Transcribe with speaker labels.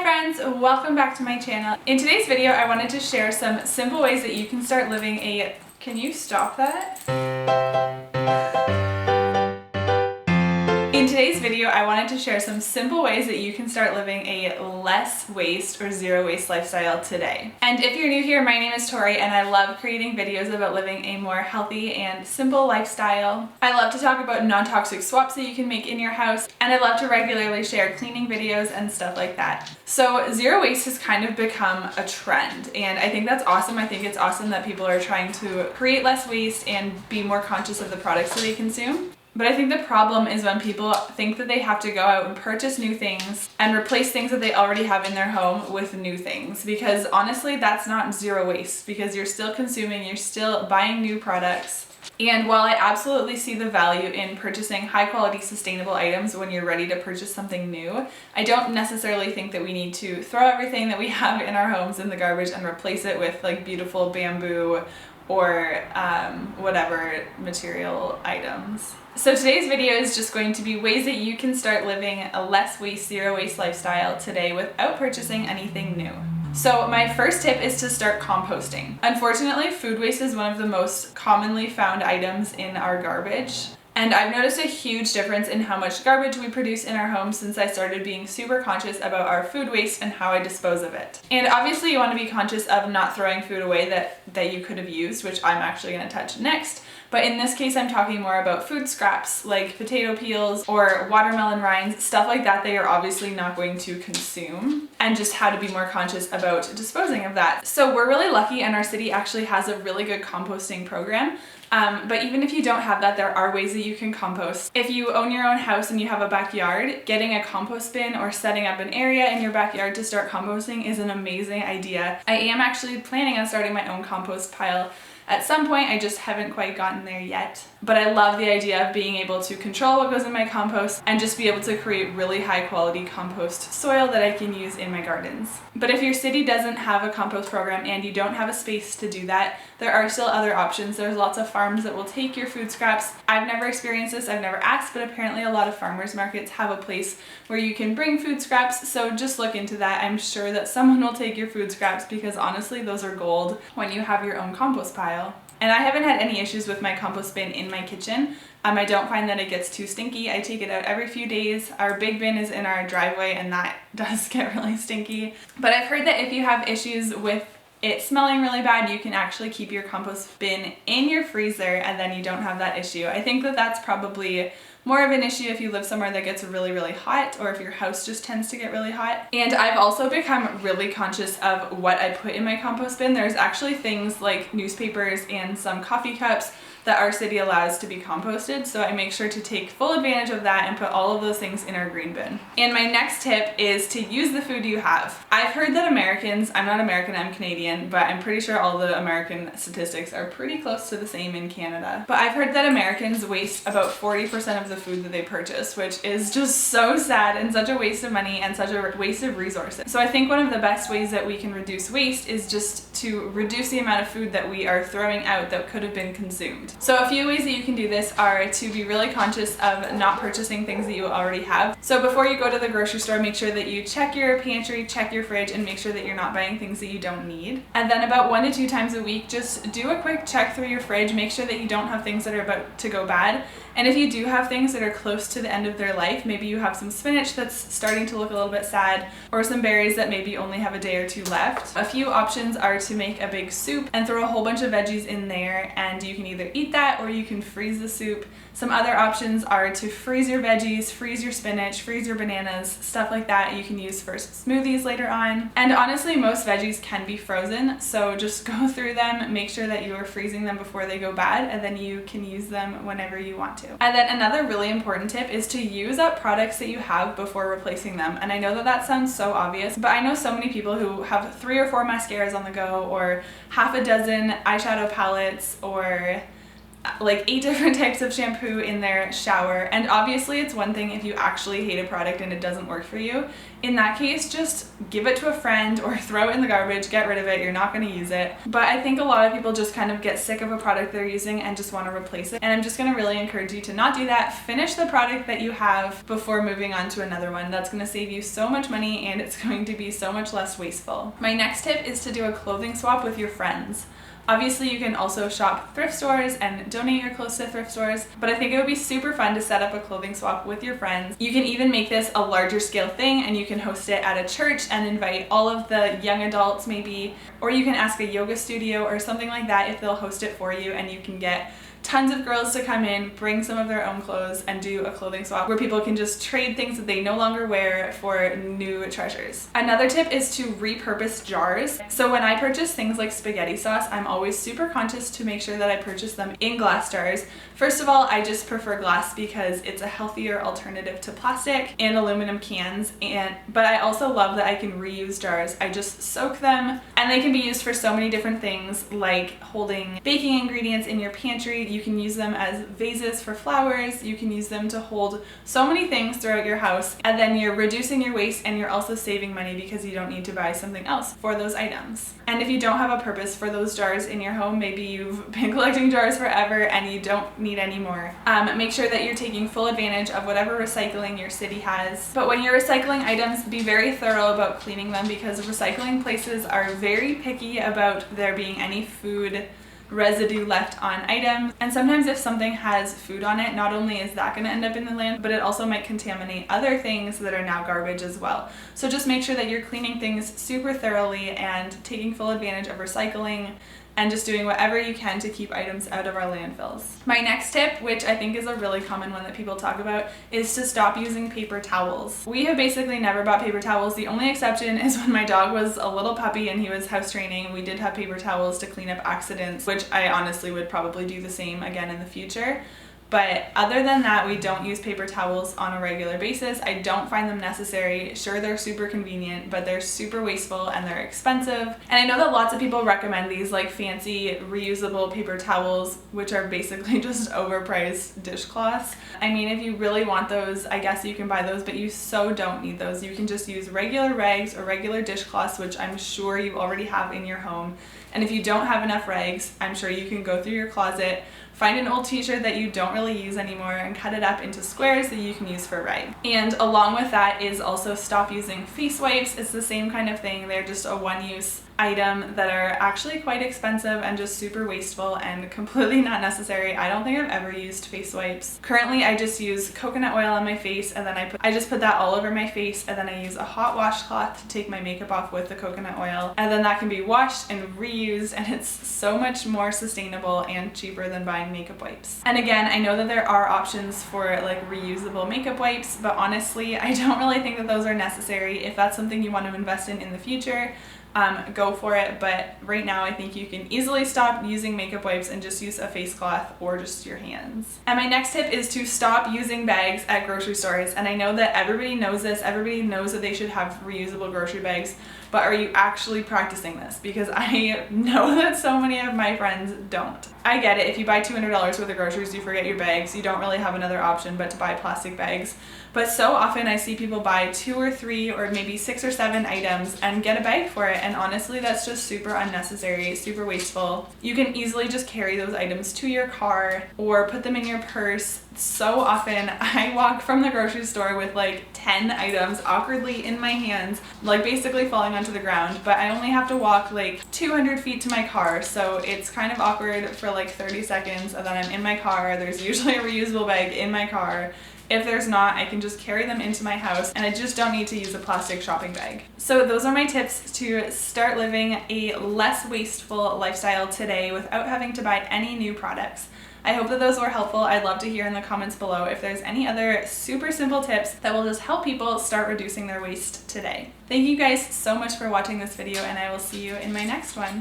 Speaker 1: friends, welcome back to my channel. In today's video, I wanted to share some simple ways that you can start living a... Can you stop that? In today's video, I wanted to share some simple ways that you can start living a less waste or zero waste lifestyle today. And if you're new here, my name is Tory and I love creating videos about living a more healthy and simple lifestyle. I love to talk about non-toxic swaps that you can make in your house, and I love to regularly share cleaning videos and stuff like that. So zero waste has kind of become a trend, and I think that's awesome. I think it's awesome that people are trying to create less waste and be more conscious of the products that they consume. But I think the problem is when people think that they have to go out and purchase new things and replace things that they already have in their home with new things. Because honestly, that's not zero waste, because you're still consuming, you're still buying new products. And while I absolutely see the value in purchasing high quality sustainable items when you're ready to purchase something new, I don't necessarily think that we need to throw everything that we have in our homes in the garbage and replace it with like beautiful bamboo or whatever material items. So today's video is just going to be ways that you can start living a less waste, zero waste lifestyle today without purchasing anything new. So my first tip is to start composting. Unfortunately, food waste is one of the most commonly found items in our garbage. And I've noticed a huge difference in how much garbage we produce in our homes since I started being super conscious about our food waste and how I dispose of it. And obviously you want to be conscious of not throwing food away that you could have used, which I'm actually going to touch next. But in this case, I'm talking more about food scraps like potato peels or watermelon rinds, stuff like that you're obviously not going to consume, and just how to be more conscious about disposing of that. So we're really lucky, and our city actually has a really good composting program. But even if you don't have that, there are ways that you can compost. If you own your own house and you have a backyard, getting a compost bin or setting up an area in your backyard to start composting is an amazing idea. I am actually planning on starting my own compost pile at some point. I just haven't quite gotten there yet. But I love the idea of being able to control what goes in my compost and just be able to create really high quality compost soil that I can use in my gardens. But if your city doesn't have a compost program and you don't have a space to do that, there are still other options. There's lots of farms that will take your food scraps. I've never experienced this, I've never asked, but apparently a lot of farmers markets have a place where you can bring food scraps, so just look into that. I'm sure that someone will take your food scraps, because honestly those are gold when you have your own compost pile. And I haven't had any issues with my compost bin in my kitchen. I don't find that it gets too stinky. I take it out every few days. Our big bin is in our driveway and that does get really stinky. But I've heard that if you have issues with it smelling really bad, you can actually keep your compost bin in your freezer and then you don't have that issue. I think that that's probably more of an issue if you live somewhere that gets really, really hot, or if your house just tends to get really hot. And I've also become really conscious of what I put in my compost bin. There's actually things like newspapers and some coffee cups that our city allows to be composted, so I make sure to take full advantage of that and put all of those things in our green bin. And my next tip is to use the food you have. I've heard that Americans, I'm not American, I'm Canadian, but I'm pretty sure all the American statistics are pretty close to the same in Canada. But I've heard that Americans waste about 40% of the food that they purchase, which is just so sad and such a waste of money and such a waste of resources. So I think one of the best ways that we can reduce waste is just to reduce the amount of food that we are throwing out that could have been consumed. So a few ways that you can do this are to be really conscious of not purchasing things that you already have. So before you go to the grocery store, make sure that you check your pantry, check your fridge, and make sure that you're not buying things that you don't need. And then about 1 to 2 times a week, just do a quick check through your fridge, make sure that you don't have things that are about to go bad. And if you do have things that are close to the end of their life, maybe you have some spinach that's starting to look a little bit sad, or some berries that maybe only have a day or 2 left. A few options are to make a big soup and throw a whole bunch of veggies in there, and you can either eat that or you can freeze the soup. Some other options are to freeze your veggies, freeze your spinach, freeze your bananas, stuff like that you can use for smoothies later on. And honestly, most veggies can be frozen, so just go through them, make sure that you are freezing them before they go bad, and then you can use them whenever you want to. And then another really important tip is to use up products that you have before replacing them. And I know that that sounds so obvious, but I know so many people who have 3 or 4 mascaras on the go, or half a dozen eyeshadow palettes, or like 8 different types of shampoo in their shower. And obviously it's one thing if you actually hate a product and it doesn't work for you. In that case, just give it to a friend or throw it in the garbage, get rid of it, you're not going to use it. But I think a lot of people just kind of get sick of a product they're using and just want to replace it. And I'm just going to really encourage you to not do that. Finish the product that you have before moving on to another one. That's going to save you so much money and it's going to be so much less wasteful. My next tip is to do a clothing swap with your friends. Obviously, you can also shop thrift stores and donate your clothes to thrift stores, but I think it would be super fun to set up a clothing swap with your friends. You can even make this a larger scale thing and you can host it at a church and invite all of the young adults maybe, or you can ask a yoga studio or something like that if they'll host it for you, and you can get tons of girls to come in, bring some of their own clothes, and do a clothing swap where people can just trade things that they no longer wear for new treasures. Another tip is to repurpose jars. So when I purchase things like spaghetti sauce, I'm always super conscious to make sure that I purchase them in glass jars. First of all, I just prefer glass because it's a healthier alternative to plastic and aluminum cans, but I also love that I can reuse jars. I just soak them and they can be used for so many different things, like holding baking ingredients in your pantry. You can use them as vases for flowers. You can use them to hold so many things throughout your house, and then you're reducing your waste and you're also saving money because you don't need to buy something else for those items. And if you don't have a purpose for those jars in your home, maybe you've been collecting jars forever and you don't need any more, make sure that you're taking full advantage of whatever recycling your city has. But when you're recycling items, be very thorough about cleaning them because recycling places are very picky about there being any food residue left on items. And sometimes if something has food on it, not only is that going to end up in the land, but it also might contaminate other things that are now garbage as well. So just make sure that you're cleaning things super thoroughly and taking full advantage of recycling and just doing whatever you can to keep items out of our landfills. My next tip, which I think is a really common one that people talk about, is to stop using paper towels. We have basically never bought paper towels. The only exception is when my dog was a little puppy and he was house training. We did have paper towels to clean up accidents, which I honestly would probably do the same again in the future. But other than that, we don't use paper towels on a regular basis. I don't find them necessary. Sure, they're super convenient, but they're super wasteful and they're expensive. And I know that lots of people recommend these like fancy reusable paper towels, which are basically just overpriced dishcloths. I mean, if you really want those, I guess you can buy those, but you so don't need those. You can just use regular rags or regular dishcloths, which I'm sure you already have in your home. And if you don't have enough rags, I'm sure you can go through your closet, find an old t-shirt that you don't really use anymore and cut it up into squares that you can use for rag. And along with that is also stop using face wipes. It's the same kind of thing. They're just a one-use item that are actually quite expensive and just super wasteful and completely not necessary. I don't think I've ever used face wipes. Currently, I just use coconut oil on my face and then I just put that all over my face, and then I use a hot washcloth to take my makeup off with the coconut oil, and then that can be washed and reused, and it's so much more sustainable and cheaper than buying makeup wipes. And again, I know that there are options for like reusable makeup wipes, but honestly, I don't really think that those are necessary. If that's something you want to invest in the future, go for it, but right now I think you can easily stop using makeup wipes and just use a face cloth or just your hands. And my next tip is to stop using bags at grocery stores. And I know that everybody knows this, everybody knows that they should have reusable grocery bags, but are you actually practicing this? Because I know that so many of my friends don't. I get it, if you buy $200 worth of groceries, you forget your bags, you don't really have another option but to buy plastic bags. But so often I see people buy 2 or 3 or maybe 6 or 7 items and get a bag for it, and honestly that's just super unnecessary, super wasteful. You can easily just carry those items to your car or put them in your purse. So often I walk from the grocery store with like 10 items awkwardly in my hands, like basically falling onto the ground, but I only have to walk like 200 feet to my car, so it's kind of awkward for like 30 seconds, and then I'm in my car. There's usually a reusable bag in my car. If there's not, I can just carry them into my house and I just don't need to use a plastic shopping bag. So those are my tips to start living a less wasteful lifestyle today without having to buy any new products. I hope that those were helpful. I'd love to hear in the comments below if there's any other super simple tips that will just help people start reducing their waste today. Thank you guys so much for watching this video, and I will see you in my next one.